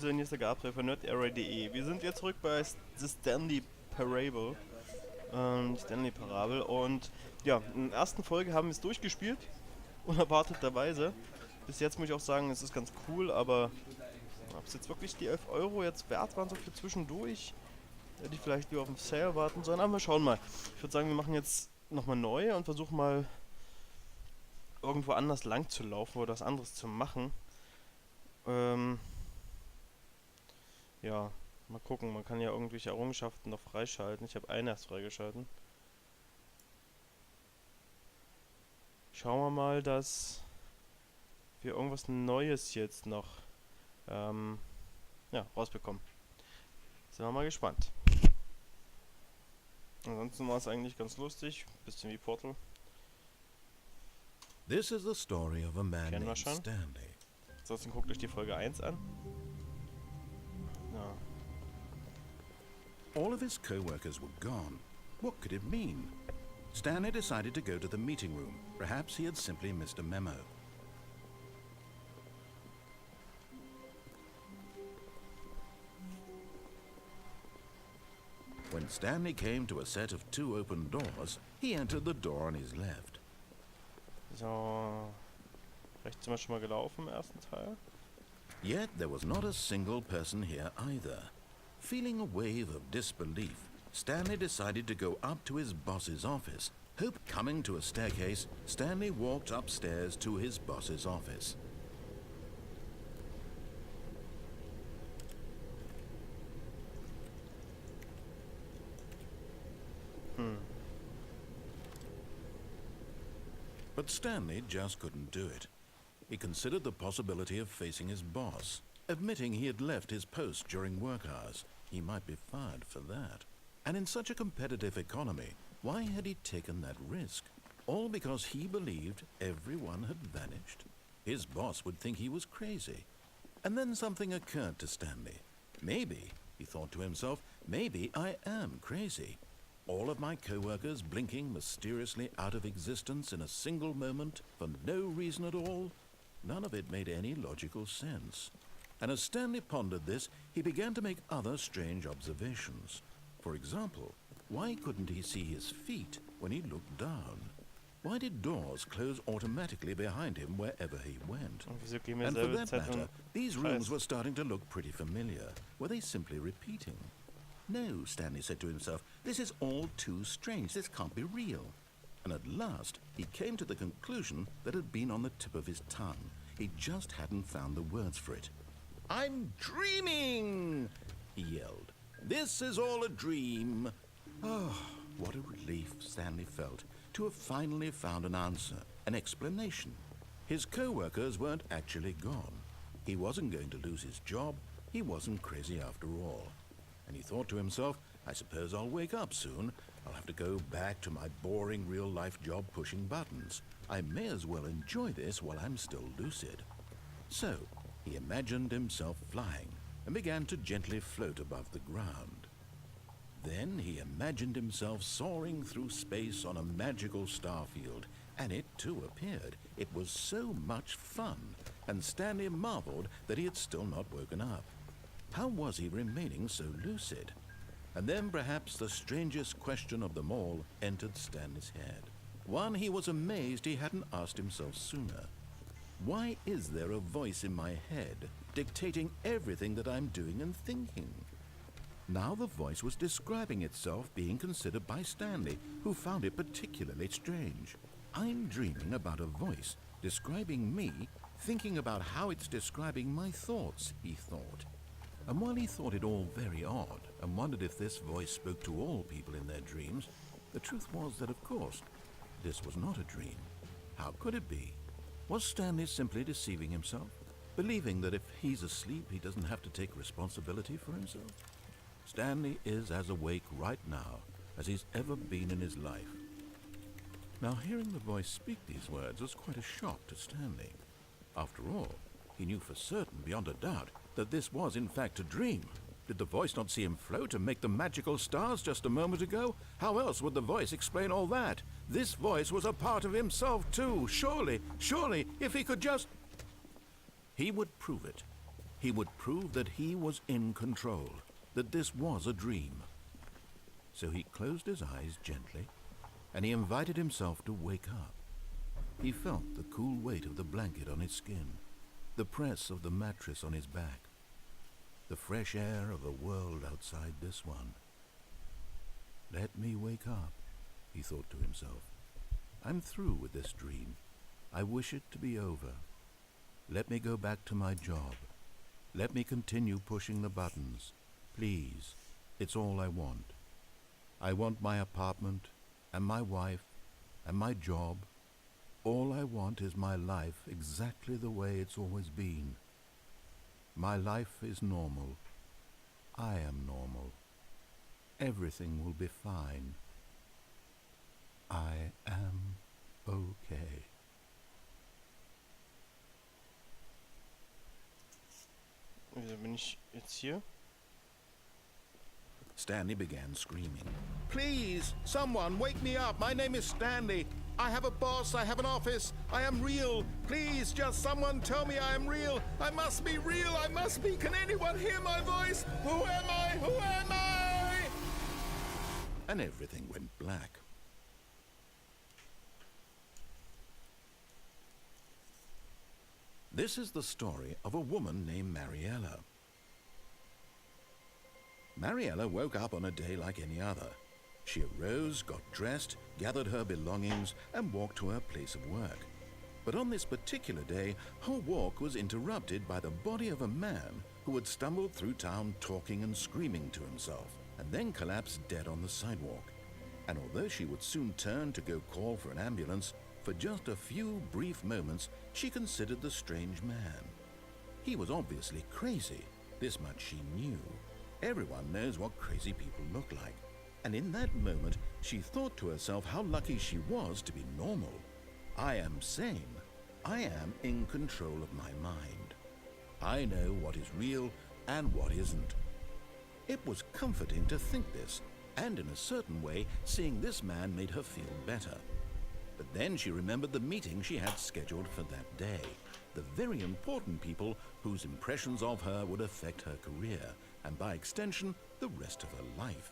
Ansehen, hier ist der Gabriel von nerd.de. Wir sind jetzt zurück bei The Stanley Parable. Stanley Parable. Und ja, in der ersten Folge haben wir es durchgespielt. Unerwarteterweise. Bis jetzt muss ich auch sagen, es ist ganz cool, aber ob es jetzt wirklich die 11 Euro jetzt wert waren, so für zwischendurch, hätte ich vielleicht lieber auf den Sale warten sollen. Aber wir schauen mal. Ich würde sagen, wir machen jetzt nochmal neu und versuchen mal irgendwo anders lang zu laufen oder was anderes zu machen. Ja, mal gucken. Man kann ja irgendwelche Errungenschaften noch freischalten. Ich habe eine erst freigeschalten. Schauen wir mal, dass wir irgendwas Neues jetzt noch rausbekommen. Sind wir mal gespannt. Ansonsten war es eigentlich ganz lustig. Bisschen wie Portal. This is the story of a man Kennen wir named schon. Stanley. Ansonsten guckt euch die Folge 1 an. Ja. All of his co-workers were gone. What could it mean? Stanley decided to go to the meeting room. Perhaps he had simply missed a memo. When Stanley came to a set of 2 open doors, he entered the door on his left. So. Rechts sind wir schon mal gelaufen im ersten Teil. Yet there was not a single person here either. Feeling a wave of disbelief, Stanley decided to go up to his boss's office. Coming to a staircase, Stanley walked upstairs to his boss's office. But Stanley just couldn't do it. He considered the possibility of facing his boss, admitting he had left his post during work hours. He might be fired for that. And in such a competitive economy, why had he taken that risk? All because he believed everyone had vanished. His boss would think he was crazy. And then something occurred to Stanley. Maybe, he thought to himself, maybe I am crazy. All of my co-workers blinking mysteriously out of existence in a single moment for no reason at all. None of it made any logical sense. And as Stanley pondered this, he began to make other strange observations. For example, why couldn't he see his feet when he looked down? Why did doors close automatically behind him wherever he went? And for that matter, these rooms were starting to look pretty familiar. Were they simply repeating? No, Stanley said to himself, this is all too strange. This can't be real. And at last, he came to the conclusion that had been on the tip of his tongue. He just hadn't found the words for it. I'm dreaming, he yelled. This is all a dream. Oh, what a relief Stanley felt to have finally found an answer, an explanation. His co-workers weren't actually gone. He wasn't going to lose his job. He wasn't crazy after all. And he thought to himself, I suppose I'll wake up soon. I'll have to go back to my boring real-life job pushing buttons. I may as well enjoy this while I'm still lucid. So, he imagined himself flying and began to gently float above the ground. Then he imagined himself soaring through space on a magical starfield, and it too appeared. It was so much fun, and Stanley marveled that he had still not woken up. How was he remaining so lucid? And then perhaps the strangest question of them all entered Stanley's head. One he was amazed he hadn't asked himself sooner. Why is there a voice in my head dictating everything that I'm doing and thinking? Now the voice was describing itself being considered by Stanley, who found it particularly strange. I'm dreaming about a voice describing me, thinking about how it's describing my thoughts, he thought. And while he thought it all very odd and wondered if this voice spoke to all people in their dreams, the truth was that, of course, this was not a dream. How could it be? Was Stanley simply deceiving himself, believing that if he's asleep he doesn't have to take responsibility for himself? Stanley is as awake right now as he's ever been in his life. Now, hearing the voice speak these words was quite a shock to Stanley. After all, he knew for certain, beyond a doubt, that this was in fact a dream. Did the voice not see him float and make the magical stars just a moment ago? How else would the voice explain all that? This voice was a part of himself too. Surely, if he could just... He would prove it. He would prove that he was in control, that this was a dream. So he closed his eyes gently, and he invited himself to wake up. He felt the cool weight of the blanket on his skin, the press of the mattress on his back, the fresh air of a world outside this one. Let me wake up, he thought to himself. I'm through with this dream. I wish it to be over. Let me go back to my job. Let me continue pushing the buttons. Please, it's all I want. I want my apartment, and my wife, and my job. All I want is my life exactly the way it's always been. My life is normal. I am normal. Everything will be fine. I am okay. Wieso bin ich jetzt hier? Stanley began screaming. Please, someone, wake me up. My name is Stanley. I have a boss. I have an office. I am real. Please, just someone tell me I am real. I must be real. I must be. Can anyone hear my voice? Who am I? Who am I? And everything went black. This is the story of a woman named Mariella. Mariella woke up on a day like any other. She arose, got dressed, gathered her belongings, and walked to her place of work. But on this particular day, her walk was interrupted by the body of a man who had stumbled through town talking and screaming to himself, and then collapsed dead on the sidewalk. And although she would soon turn to go call for an ambulance, for just a few brief moments she considered the strange man. He was obviously crazy, this much she knew. Everyone knows what crazy people look like. And in that moment, she thought to herself how lucky she was to be normal. I am sane. I am in control of my mind. I know what is real and what isn't. It was comforting to think this, and in a certain way, seeing this man made her feel better. But then she remembered the meeting she had scheduled for that day, the very important people whose impressions of her would affect her career, and by extension, the rest of her life.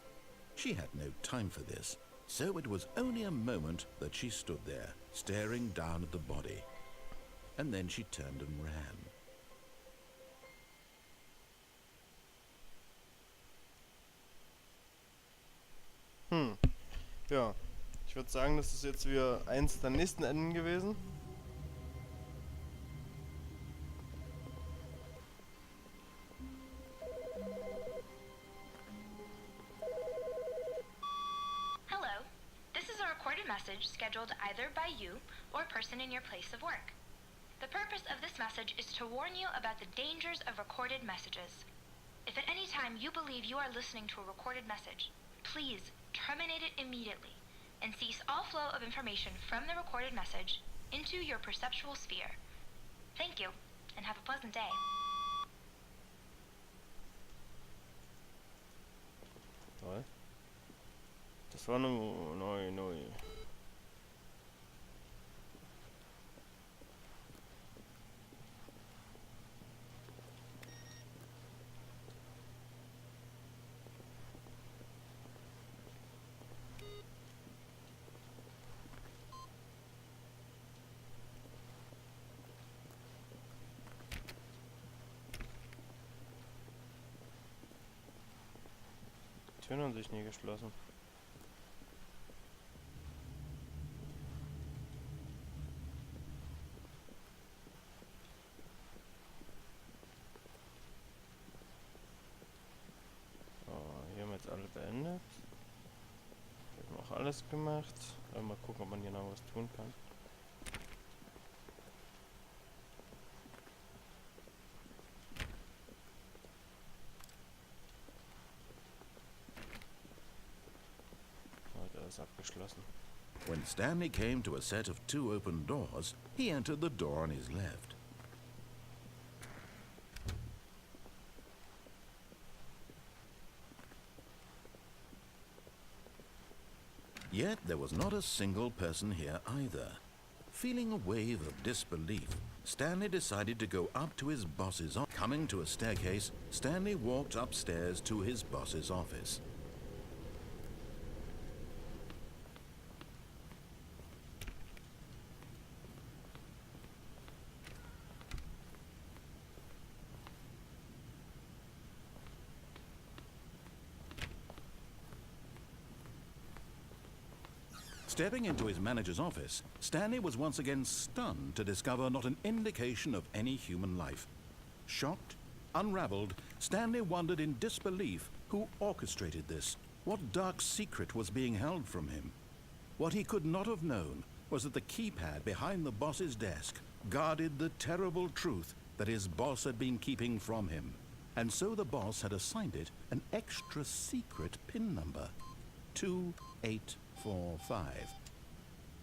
She had no time for this, so it was only a moment that she stood there, staring down at the body. And then she turned and ran. Ja. Ich würde sagen, das ist jetzt wieder eins der nächsten Enden gewesen. Hello. This is a recorded message scheduled either by you or a person in your place of work. The purpose of this message is to warn you about the dangers of recorded messages. If at any time you believe you are listening to a recorded message, please terminate it immediately and cease all flow of information from the recorded message into your perceptual sphere. Thank you, and have a pleasant day. Toll. Das war neu. Türen haben sich nie geschlossen. So, hier haben wir jetzt alle beendet. Wir haben auch alles gemacht. Mal gucken, ob man hier noch was tun kann. Abgeschlossen. When Stanley came to a set of 2 open doors, he entered the door on his left. Yet there was not a single person here either. Feeling a wave of disbelief, Stanley decided to go up to his boss's office. Coming to a staircase, Stanley walked upstairs to his boss's office. Stepping into his manager's office, Stanley was once again stunned to discover not an indication of any human life. Shocked, unraveled, Stanley wondered in disbelief who orchestrated this. What dark secret was being held from him? What he could not have known was that the keypad behind the boss's desk guarded the terrible truth that his boss had been keeping from him. And so the boss had assigned it an extra secret PIN number. 2845.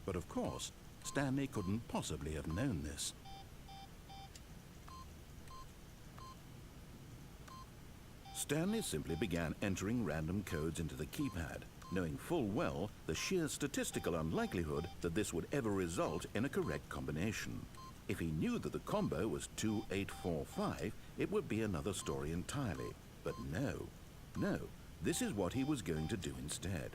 But of course, Stanley couldn't possibly have known this. Stanley simply began entering random codes into the keypad, knowing full well the sheer statistical unlikelihood that this would ever result in a correct combination. If he knew that the combo was 2845, it would be another story entirely. But no, this is what he was going to do instead.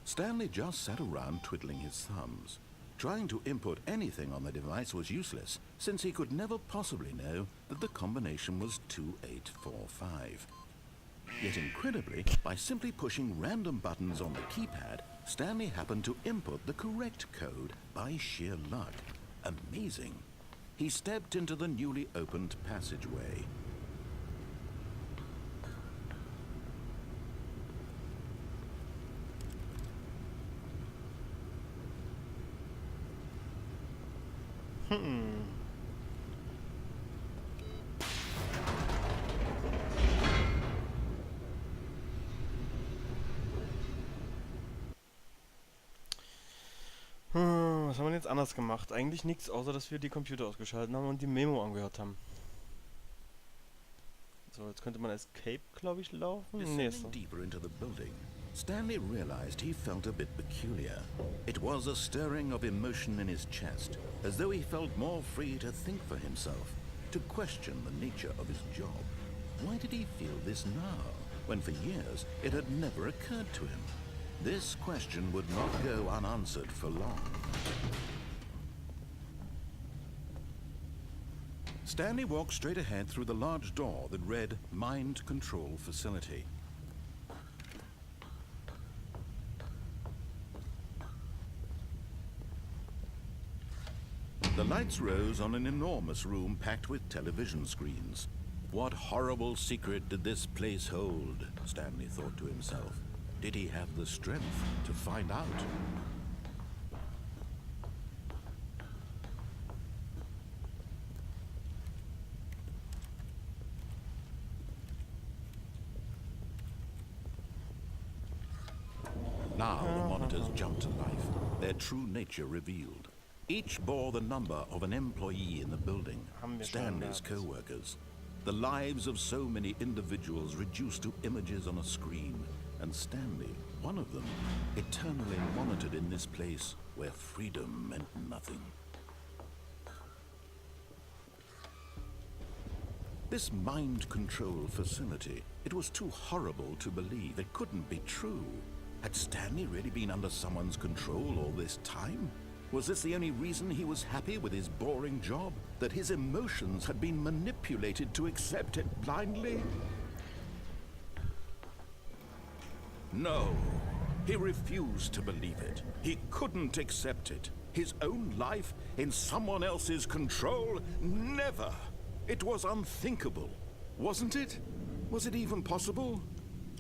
Stanley just sat around twiddling his thumbs. Trying to input anything on the device was useless, since he could never possibly know that the combination was 2845. Yet incredibly, by simply pushing random buttons on the keypad, Stanley happened to input the correct code by sheer luck. Amazing. He stepped into the newly opened passageway. Was haben wir jetzt anders gemacht? Eigentlich nichts, außer dass wir die Computer ausgeschaltet haben und die Memo angehört haben. So, jetzt könnte man Escape, glaube ich, laufen. Nee, so. Deeper into the building, Stanley realized he felt a bit peculiar. It was a stirring of emotion in his chest, as though he felt more free to think for himself, to question the nature of his job. Why did he feel this now, when for years it had never occurred to him? This question would not go unanswered for long. Stanley walked straight ahead through the large door that read Mind Control Facility. The lights rose on an enormous room packed with television screens. What horrible secret did this place hold? Stanley thought to himself. Did he have the strength to find out? Now the monitors jumped to life, their true nature revealed. Each bore the number of an employee in the building, Stanley's co-workers. The lives of so many individuals reduced to images on a screen, and Stanley, one of them, eternally monitored in this place where freedom meant nothing. This mind control facility, it was too horrible to believe. It couldn't be true. Had Stanley really been under someone's control all this time? Was this the only reason he was happy with his boring job? That his emotions had been manipulated to accept it blindly? No, he refused to believe it. He couldn't accept it. His own life in someone else's control? Never! It was unthinkable, wasn't it? Was it even possible?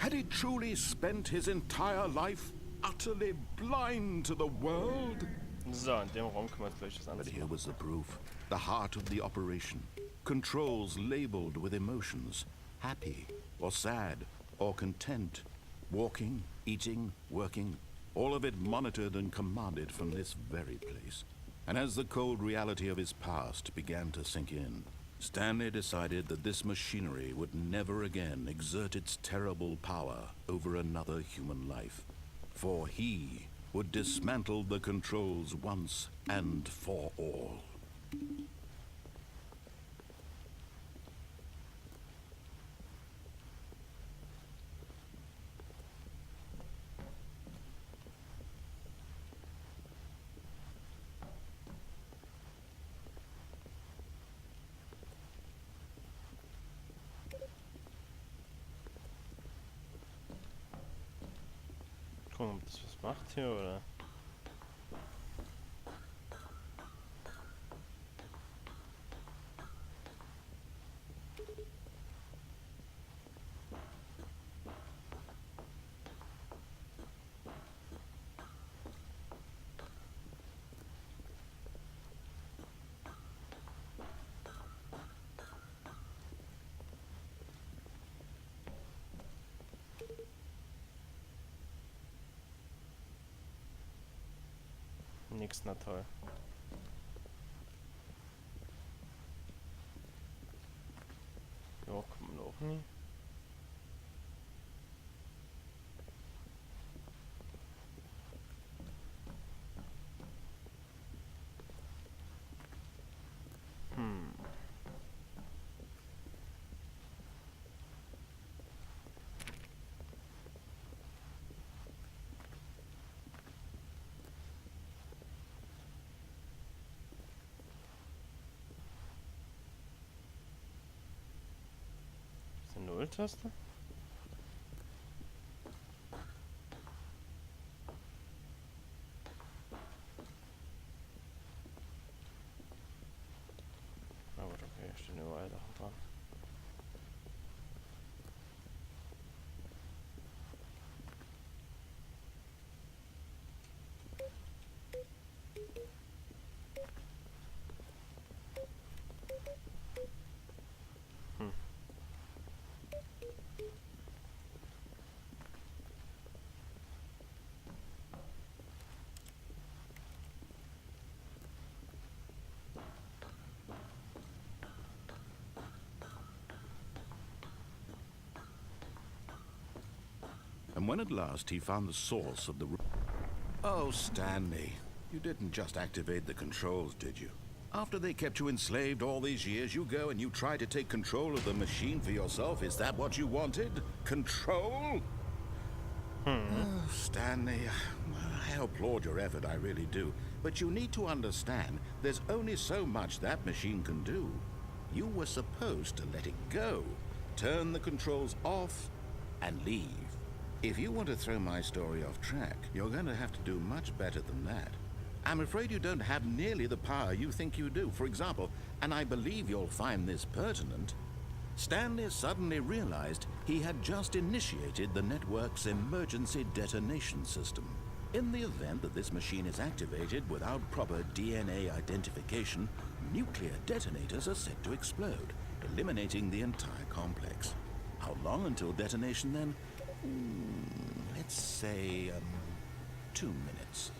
Had he truly spent his entire life utterly blind to the world? So, in dem Raum können wir jetzt gleich das But andere here machen. was the proof, the heart of the operation. Controls labeled with emotions, happy or sad or content. Walking, eating, working, all of it monitored and commanded from this very place. And as the cold reality of his past began to sink in, Stanley decided that this machinery would never again exert its terrible power over another human life, for he would dismantle the controls once and for all. Gucken, ob das was macht hier, oder? Nix, na toll. Ja, kommt man auch nie. Null-Taste? Na gut, okay, stehen überall Sachen dran. And when at last he found the source of the... Oh, Stanley, you didn't just activate the controls, did you? After they kept you enslaved all these years, you go and you try to take control of the machine for yourself. Is that what you wanted? Control? Oh, Stanley, I applaud your effort, I really do. But you need to understand, there's only so much that machine can do. You were supposed to let it go, turn the controls off, and leave. If you want to throw my story off track, you're going to have to do much better than that. I'm afraid you don't have nearly the power you think you do. For example, and I believe you'll find this pertinent, Stanley suddenly realized he had just initiated the network's emergency detonation system. In the event that this machine is activated without proper DNA identification, nuclear detonators are set to explode, eliminating the entire complex. How long until detonation then? Let's say, 2 minutes.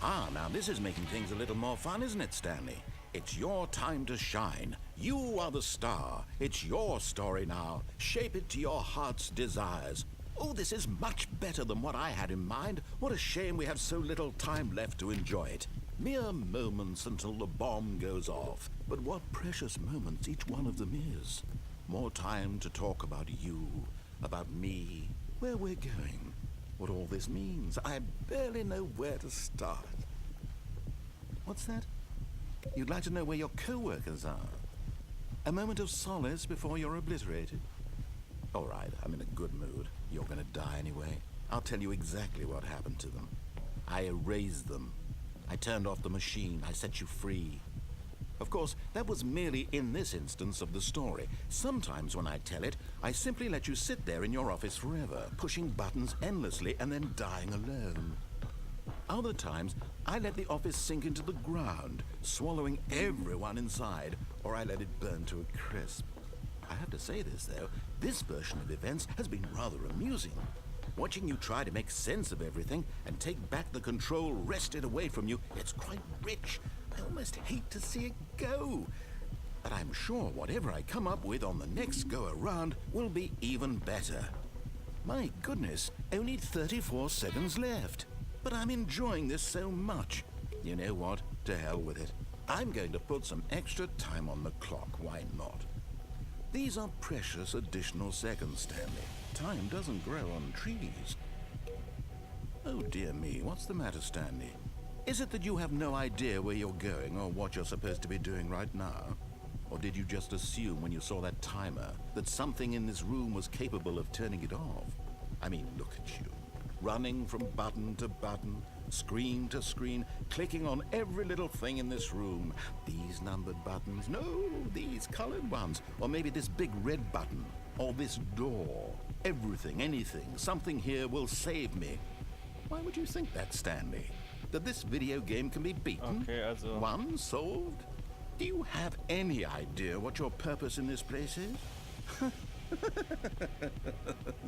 Ah, now this is making things a little more fun, isn't it, Stanley? It's your time to shine. You are the star. It's your story now. Shape it to your heart's desires. Oh, this is much better than what I had in mind. What a shame we have so little time left to enjoy it. Mere moments until the bomb goes off. But what precious moments each one of them is. More time to talk about you, about me, where we're going, what all this means. I barely know where to start. What's that? You'd like to know where your co-workers are? A moment of solace before you're obliterated? All right, I'm in a good mood. You're gonna die anyway. I'll tell you exactly what happened to them. I erased them. I turned off the machine. I set you free. Of course, that was merely in this instance of the story. Sometimes when I tell it, I simply let you sit there in your office forever, pushing buttons endlessly and then dying alone. Other times, I let the office sink into the ground, swallowing everyone inside, or I let it burn to a crisp. I have to say this, though, this version of events has been rather amusing. Watching you try to make sense of everything and take back the control wrested away from you, it's quite rich. I almost hate to see it go. but I'm sure whatever I come up with on the next go-around will be even better. My goodness, only 34 seconds left. But I'm enjoying this so much. You know what? To hell with it. I'm going to put some extra time on the clock, why not? These are precious additional seconds, Stanley. Time doesn't grow on trees. Oh dear me, what's the matter, Stanley? Is it that you have no idea where you're going or what you're supposed to be doing right now? Or did you just assume when you saw that timer that something in this room was capable of turning it off? I mean, look at you. Running from button to button, screen to screen, clicking on every little thing in this room. These numbered buttons, no, these colored ones. Or maybe this big red button, or this door. Everything, anything, something here will save me. Why would you think that, Stanley? That this video game can be beaten? Okay, also. Won? Solved? Do you have any idea what your purpose in this place is?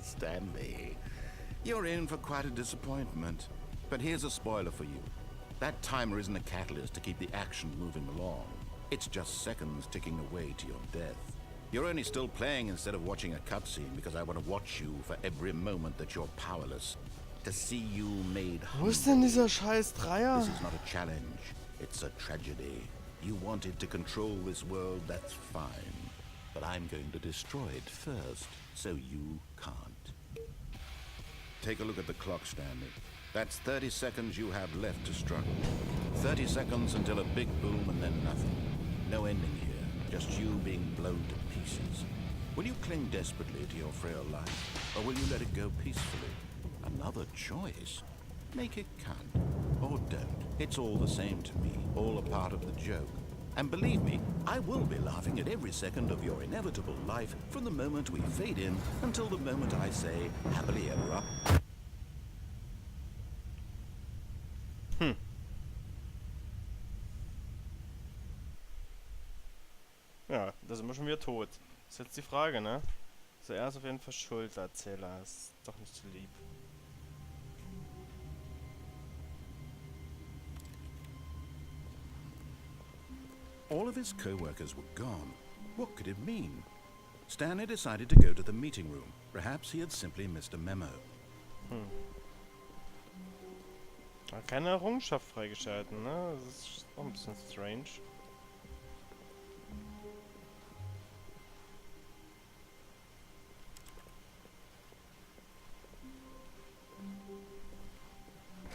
Stanley, you're in for quite a disappointment. But here's a spoiler for you. That timer isn't a catalyst to keep the action moving along. It's just seconds ticking away to your death. You're only still playing instead of watching a cutscene because I want to watch you for every moment that you're powerless. To see you made Wo ist humble. denn dieser scheiß Dreier? This is not a challenge. It's a tragedy. You wanted to control this world, that's fine. But I'm going to destroy it first, so you can't. Take a look at the clock, Stanley. That's 30 seconds you have left to struggle. 30 seconds until a big boom and then nothing. No ending here, just you being blown to pieces. Will you cling desperately to your frail life, or will you let it go peacefully? Another choice. Make it count, or don't. It's all the same to me, all a part of the joke. And believe me, I will be laughing at every second of your inevitable life from the moment we fade in until the moment I say, happily ever after. Ja, da sind wir schon wieder tot. Ist jetzt die Frage, ne? Also er ist auf jeden Fall schuld, der Erzähler. Ist doch nicht so lieb. All of his co-workers were gone. What could it mean? Stanley decided to go to the meeting room. Perhaps he had simply missed a memo. Keine Errungenschaft freigeschalten, ne? Das ist auch ein bisschen strange.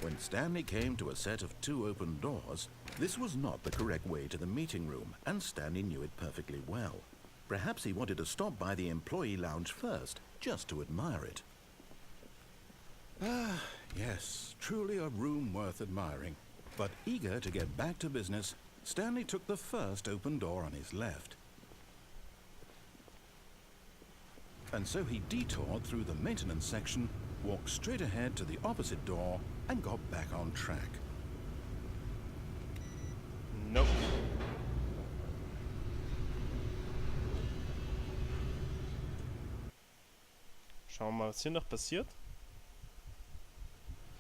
When Stanley came to a set of 2 open doors, this was not the correct way to the meeting room, and Stanley knew it perfectly well. Perhaps he wanted to stop by the employee lounge first, just to admire it. Ah, yes, truly a room worth admiring. But eager to get back to business, Stanley took the first open door on his left. And so he detoured through the maintenance section, walked straight ahead to the opposite door, and got back on track. Nope. Schauen wir mal, was hier noch passiert.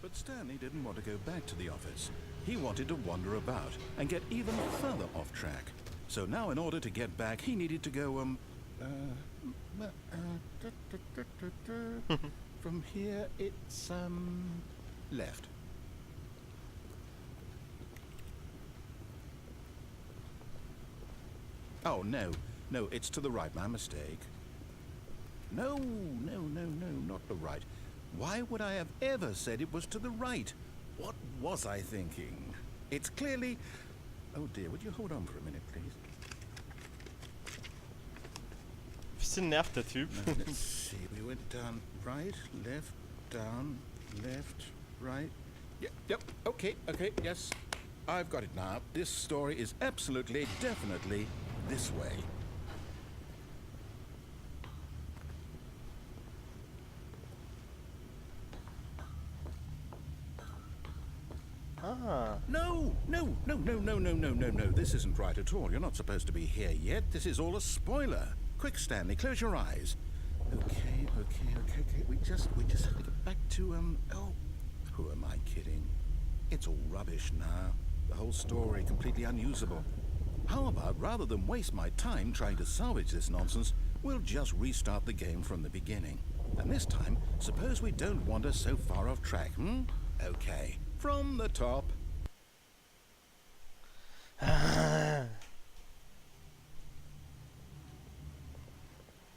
But Stanley didn't want to go back to the office. He wanted to wander about and get even further off track. So now in order to get back, he needed to go, from here it's, left. Oh, no, it's to the right, my mistake. No, not the right. Why would I have ever said it was to the right? What was I thinking? It's clearly... Oh dear, would you hold on for a minute, please? Bisschen nervt der Typ. Let's see, we went down right, left, down, left, right. Yep, okay, yes. I've got it now. This story is absolutely, definitely this way. Ah. No. This isn't right at all. You're not supposed to be here yet. This is all a spoiler. Quick, Stanley, close your eyes. Okay. We just have to get back to, oh, who am I kidding? It's all rubbish now. The whole story completely unusable. How about, rather than waste my time trying to salvage this nonsense, we'll just restart the game from the beginning. And this time, suppose we don't wander so far off track, hmm? Okay, from the top.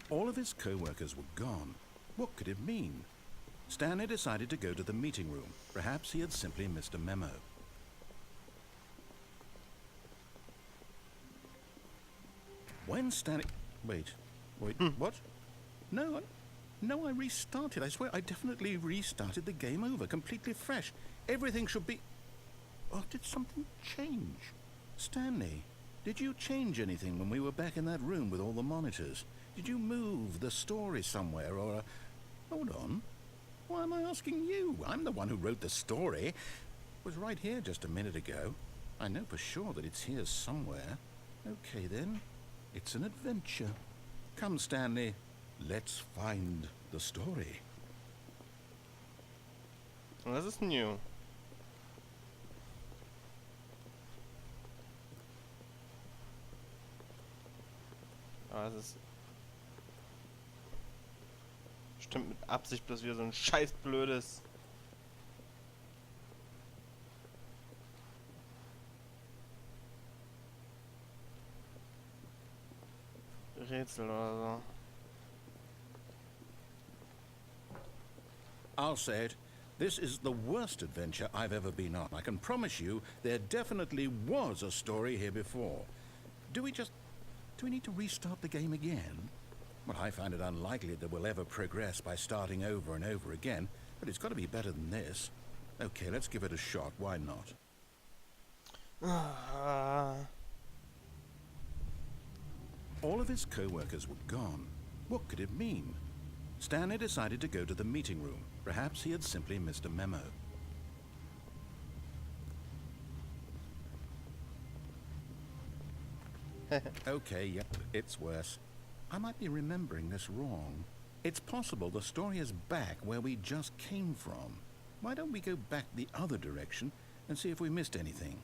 All of his co-workers were gone. What could it mean? Stanley decided to go to the meeting room. Perhaps he had simply missed a memo. When Stanley... Wait, what? No, I restarted. I swear, I definitely restarted the game over, completely fresh. Everything should be... Oh, did something change? Stanley, did you change anything when we were back in that room with all the monitors? Did you move the story somewhere, or... Hold on. Why am I asking you? I'm the one who wrote the story. It was right here just a minute ago. I know for sure that it's here somewhere. Okay, then. It's an adventure. Come, Stanley. Let's find the story. Das ist new. Aber es ist bestimmt mit Absicht bloß wieder so ein scheiß blödes Rätsel oder so. I'll say it. This is the worst adventure I've ever been on. I can promise you there definitely was a story here before. Do we need to restart the game again? Well, I find it unlikely that we'll ever progress by starting over and over again, but it's got to be better than this. Okay, let's give it a shot. Why not? All of his co-workers were gone. What could it mean? Stanley decided to go to the meeting room. Perhaps he had simply missed a memo. Okay, yep, it's worse. I might be remembering this wrong. It's possible the story is back where we just came from. Why don't we go back the other direction and see if we missed anything?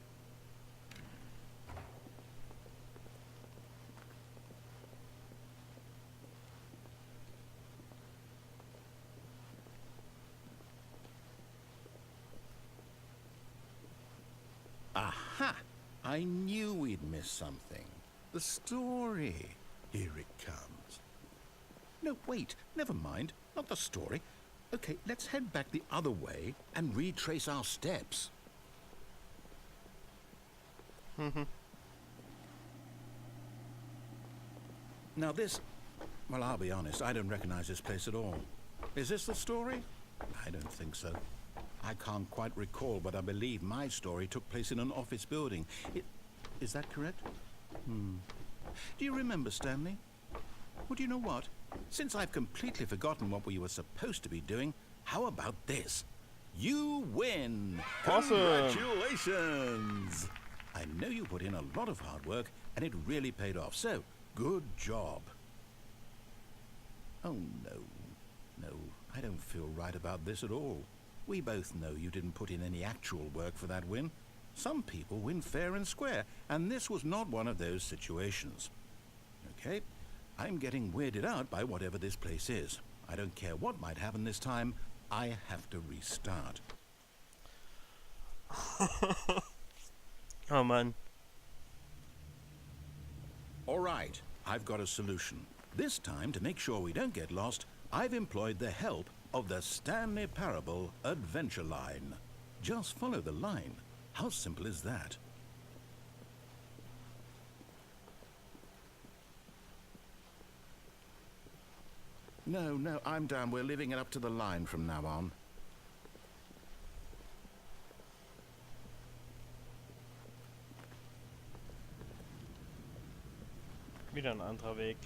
Aha! I knew we'd miss something. The story. Here it comes. No, wait, never mind. Not the story. Okay, let's head back the other way and retrace our steps. Now this... Well, I'll be honest, I don't recognize this place at all. Is this the story? I don't think so. I can't quite recall, but I believe my story took place in an office building. Is that correct? Do you remember, Stanley? Well, do you know what? Since I've completely forgotten what we were supposed to be doing, how about this? You win! Awesome! Congratulations! I know you put in a lot of hard work, and it really paid off, so good job. Oh, no, I don't feel right about this at all. We both know you didn't put in any actual work for that win. Some people win fair and square, and this was not one of those situations. Okay, I'm getting weirded out by whatever this place is. I don't care what might happen this time. I have to restart. Oh, man. All right, I've got a solution. This time, to make sure we don't get lost, I've employed the help of the Stanley Parable adventure line. Just follow the line. How simple is that? No, I'm down. We're leaving it up to the line from now on. Wieder ein anderer Weg.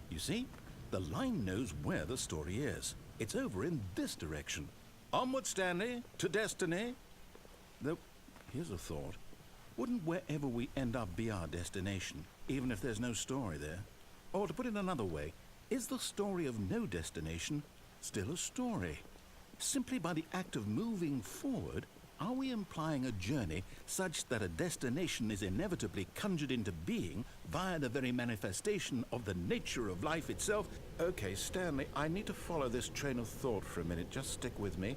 You see? The line knows where the story is. It's over in this direction. Onward, Stanley, to destiny. Though, here's a thought. Wouldn't wherever we end up be our destination, even if there's no story there? Or to put it another way, is the story of no destination still a story? Simply by the act of moving forward, Are we implying a journey such that a destination is inevitably conjured into being via the very manifestation of the nature of life itself? Okay, Stanley, I need to follow this train of thought for a minute. Just stick with me.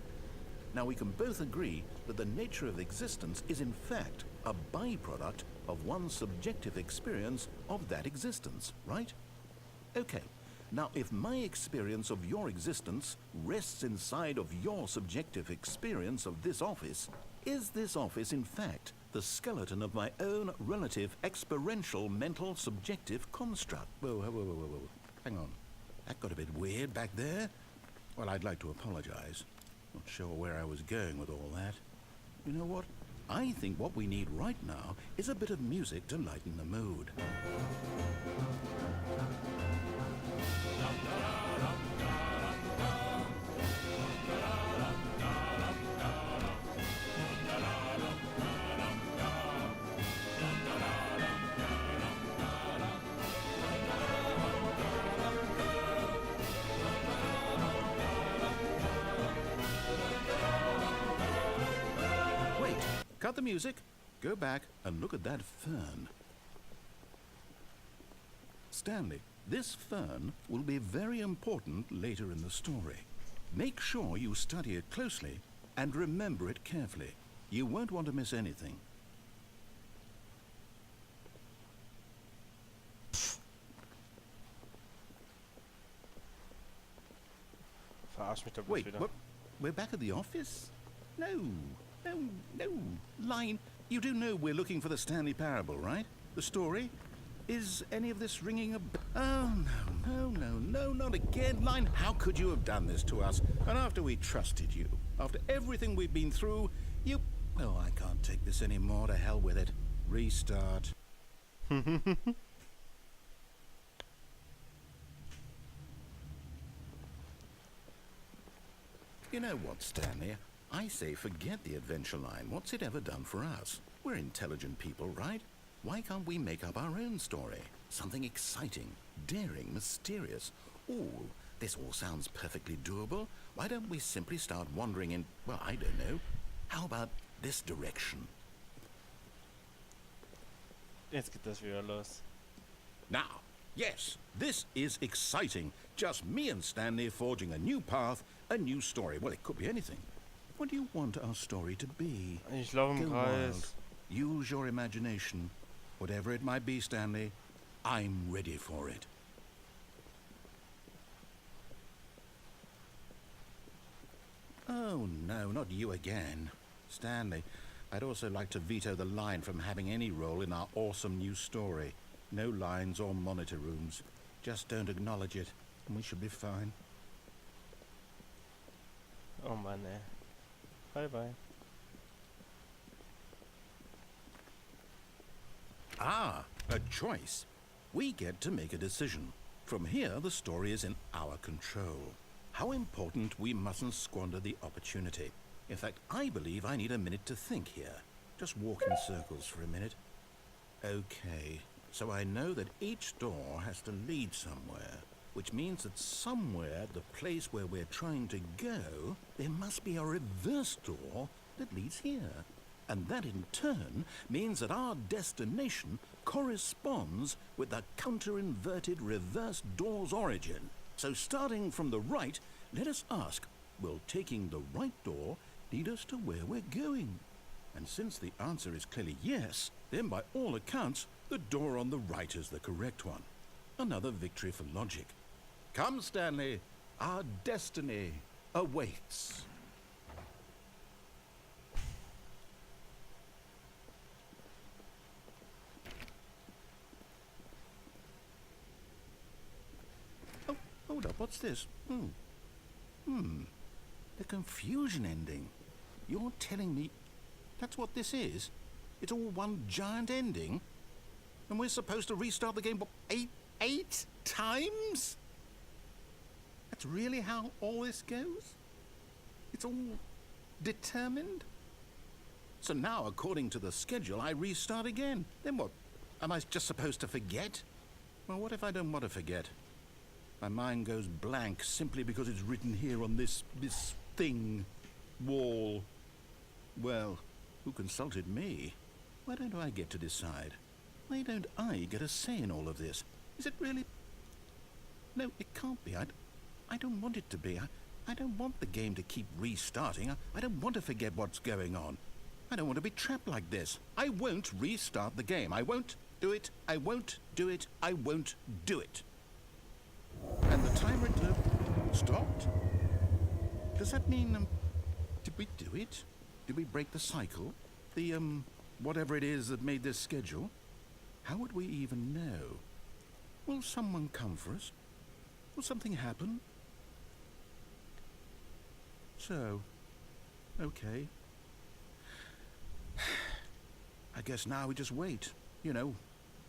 Now, we can both agree that the nature of existence is in fact a byproduct of one's subjective experience of that existence, right? Okay. Now, if my experience of your existence rests inside of your subjective experience of this office, is this office, in fact, the skeleton of my own relative experiential mental subjective construct? Whoa. Hang on. That got a bit weird back there. Well, I'd like to apologize. Not sure where I was going with all that. You know what? I think what we need right now is a bit of music to lighten the mood. Cut the music, go back and look at that fern. Stanley, this fern will be very important later in the story. Make sure you study it closely and remember it carefully. You won't want to miss anything. Verarsch mich doch bloß Wait, wieder. what? We're back at the office? No. Line, you do know we're looking for the Stanley Parable, right? The story? Is any of this ringing a... Oh, no, not again. Line, how could you have done this to us? And after we trusted you, after everything we've been through, you... Oh, I can't take this anymore. To hell with it. Restart. You know what, Stanley? I say forget the adventure line. What's it ever done for us? We're intelligent people, right? Why can't we make up our own story? Something exciting, daring, mysterious. Ooh, this all sounds perfectly doable. Why don't we simply start wandering in, well, I don't know. How about this direction? Jetzt geht das wieder los. Now, yes, this is exciting. Just me and Stanley forging a new path, a new story. Well, it could be anything. What do you want our story to be? Ich laufe im Go Kreis. wild. Use your imagination. Whatever it might be, Stanley, I'm ready for it. Oh, no, not you again. Stanley, I'd also like to veto the line from having any role in our awesome new story. No lines or monitor rooms. Just don't acknowledge it, and we should be fine. Oh Mann, ey. Bye. Ah, a choice. We get to make a decision. From here, the story is in our control. How important we mustn't squander the opportunity. In fact, I believe I need a minute to think here. Just walk in circles for a minute. Okay, so I know that each door has to lead somewhere, which means that somewhere at the place where we're trying to go, there must be a reverse door that leads here. And that in turn means that our destination corresponds with the counter-inverted reverse door's origin. So starting from the right, let us ask, will taking the right door lead us to where we're going? And since the answer is clearly yes, then by all accounts, the door on the right is the correct one. Another victory for logic. Come, Stanley, our destiny awaits. Oh, hold up, what's this? The confusion ending. You're telling me that's what this is? It's all one giant ending? And we're supposed to restart the game, what, eight times? That's really how all this goes? It's all determined? So now, according to the schedule, I restart again. Then what? Am I just supposed to forget? Well, what if I don't want to forget? My mind goes blank simply because it's written here on this thing, wall. Well, who consulted me? Why don't I get to decide? Why don't I get a say in all of this? Is it really... No, it can't be. I don't want it to be. I don't want the game to keep restarting. I don't want to forget what's going on. I don't want to be trapped like this. I won't restart the game. I won't do it. I won't do it. I won't do it. And the timer stopped? Does that mean, did we do it? Did we break the cycle? The, whatever it is that made this schedule? How would we even know? Will someone come for us? Will something happen? So, okay. I guess now we just wait. You know,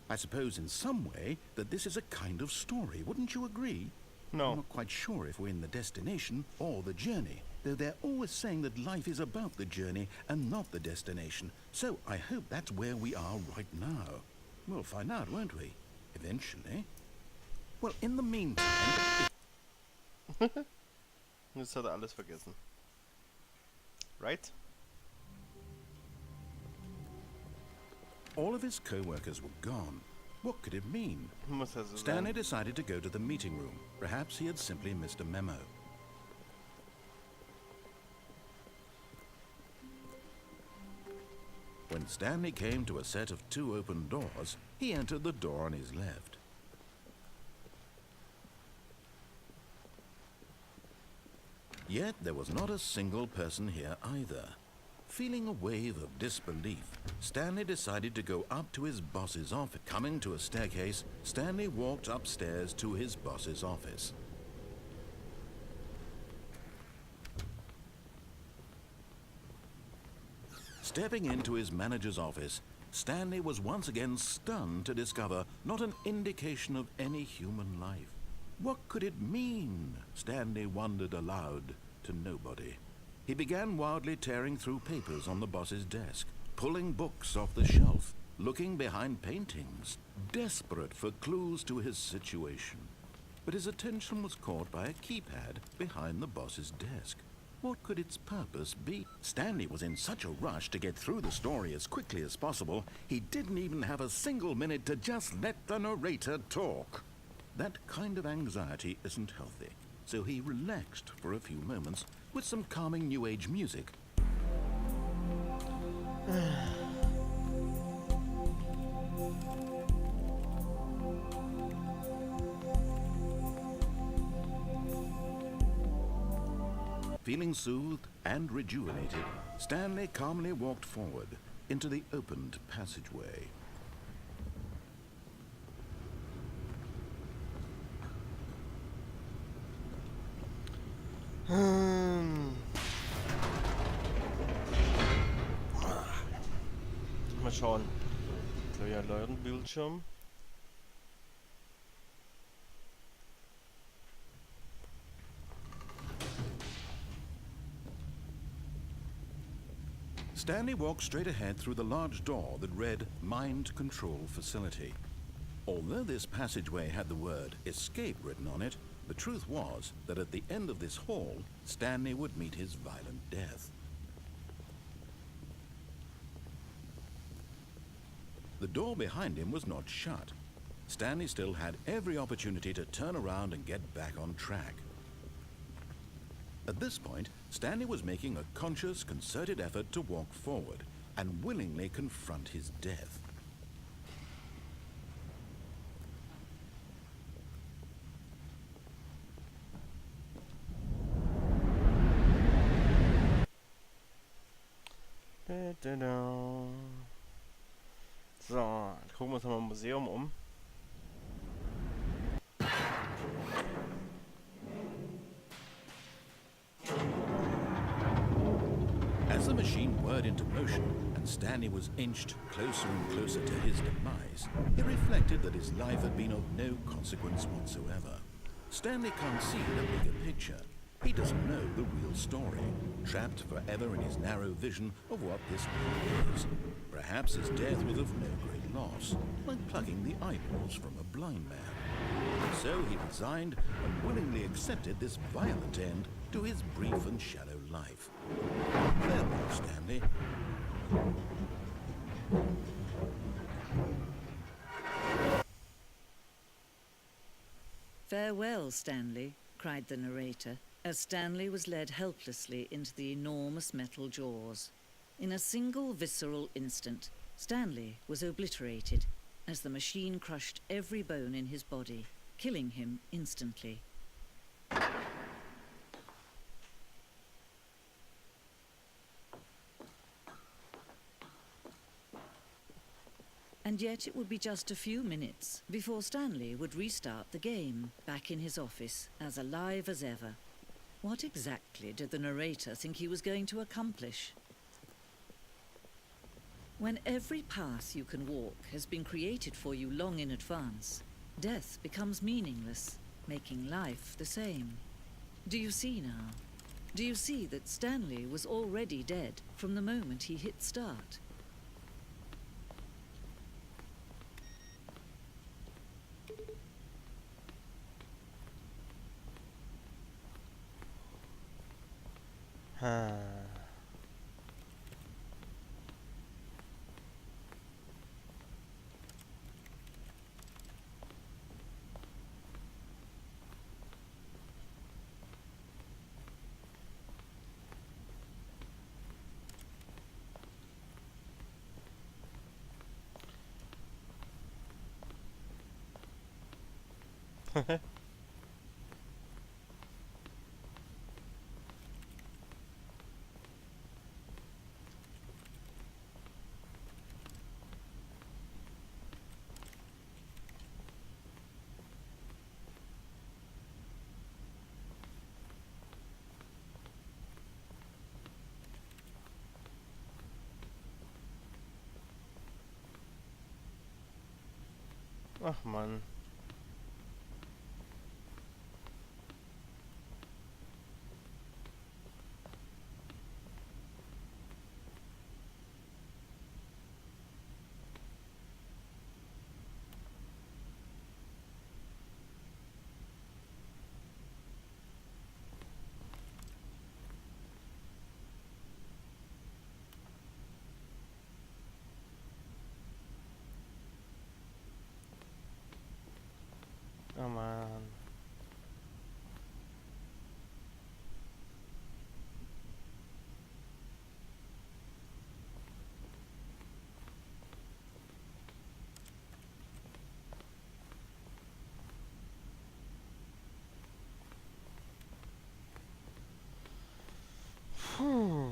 I suppose in some way that this is a kind of story. Wouldn't you agree? No. I'm not quite sure if we're in the destination or the journey, though they're always saying that life is about the journey and not the destination. So I hope that's where we are right now. We'll find out, won't we? Eventually. Well, in the meantime... Jetzt hat er alles vergessen. Right? All of his co-workers were gone. What could it mean? Muss er so Stanley sein. decided to go to the meeting room. Perhaps he had simply missed a memo. When Stanley came to a set of 2 open doors, he entered the door on his left. Yet there was not a single person here either. Feeling a wave of disbelief, Stanley decided to go up to his boss's office. Coming to a staircase, Stanley walked upstairs to his boss's office. Stepping into his manager's office, Stanley was once again stunned to discover not an indication of any human life. What could it mean? Stanley wondered aloud to nobody. He began wildly tearing through papers on the boss's desk, pulling books off the shelf, looking behind paintings, desperate for clues to his situation. But his attention was caught by a keypad behind the boss's desk. What could its purpose be? Stanley was in such a rush to get through the story as quickly as possible, he didn't even have a single minute to just let the narrator talk. That kind of anxiety isn't healthy, so he relaxed for a few moments with some calming New Age music. Feeling soothed and rejuvenated, Stanley calmly walked forward into the opened passageway. Mal schauen. Euer Bildschirm. Stanley walked straight ahead through the large door that read Mind Control Facility. Although this passageway had the word escape written on it, the truth was that at the end of this hall, Stanley would meet his violent death. The door behind him was not shut. Stanley still had every opportunity to turn around and get back on track. At this point, Stanley was making a conscious, concerted effort to walk forward and willingly confront his death. So, dann gucken wir uns mal im Museum um. As the machine whirred into motion and Stanley was inched closer and closer to his demise, he reflected that his life had been of no consequence whatsoever. Stanley can't see the bigger picture. He doesn't know the real story, trapped forever in his narrow vision of what this world is. Perhaps his death was of no great loss, like plucking the eyeballs from a blind man. So he resigned and willingly accepted this violent end to his brief and shallow life. Farewell, Stanley. "Farewell, Stanley," cried the narrator, as Stanley was led helplessly into the enormous metal jaws. In a single visceral instant, Stanley was obliterated, as the machine crushed every bone in his body, killing him instantly. And yet it would be just a few minutes before Stanley would restart the game, back in his office, as alive as ever. What exactly did the narrator think he was going to accomplish? When every path you can walk has been created for you long in advance, death becomes meaningless, making life the same. Do you see now? Do you see that Stanley was already dead from the moment he hit start? Ach Mann. Oh man. Puh.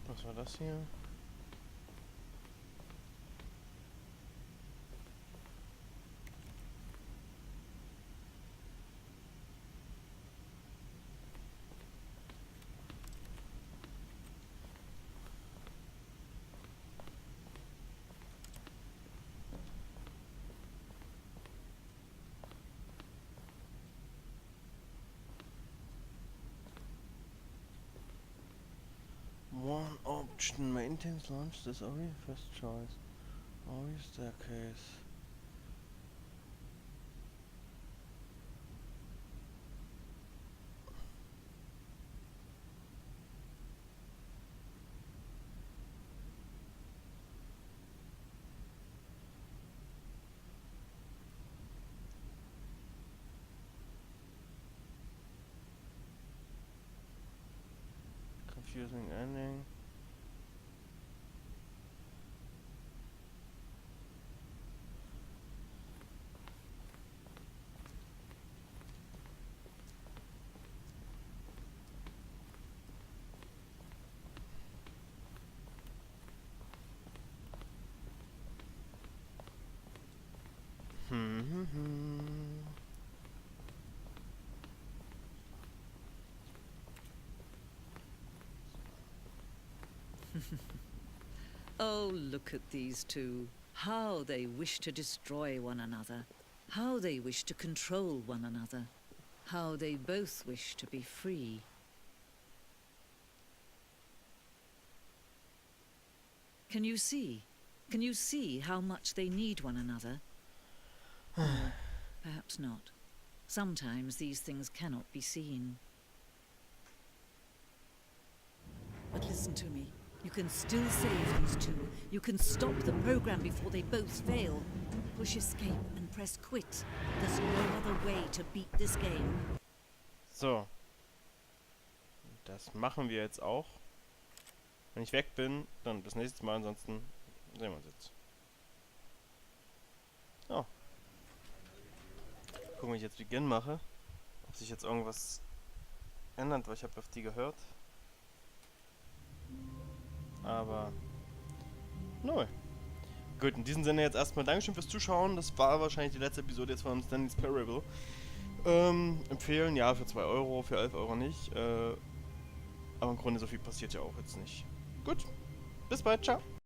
Was war das hier? One option, maintenance launch, this already first choice. Always staircase. Confusing ending. Oh, look at these two. How they wish to destroy one another. How they wish to control one another. How they both wish to be free. Can you see? Can you see how much they need one another? Or perhaps not. Sometimes these things cannot be seen. But listen to me. You can still save these two. You can stop the program before they both fail. Push escape and press quit. There's no other way to beat this game. So. Das machen wir jetzt auch. Wenn ich weg bin, dann bis nächstes Mal. Ansonsten sehen wir uns jetzt. Oh. Gucken, wie ich jetzt Beginn mache. Ob sich jetzt irgendwas ändert, weil ich habe auf die gehört. Aber null. Gut, in diesem Sinne jetzt erstmal Dankeschön fürs Zuschauen. Das war wahrscheinlich die letzte Episode jetzt von Stanley Parable. Empfehlen, ja, für 2 Euro, für 11 Euro nicht. Aber im Grunde so viel passiert ja auch jetzt nicht. Gut, bis bald, ciao.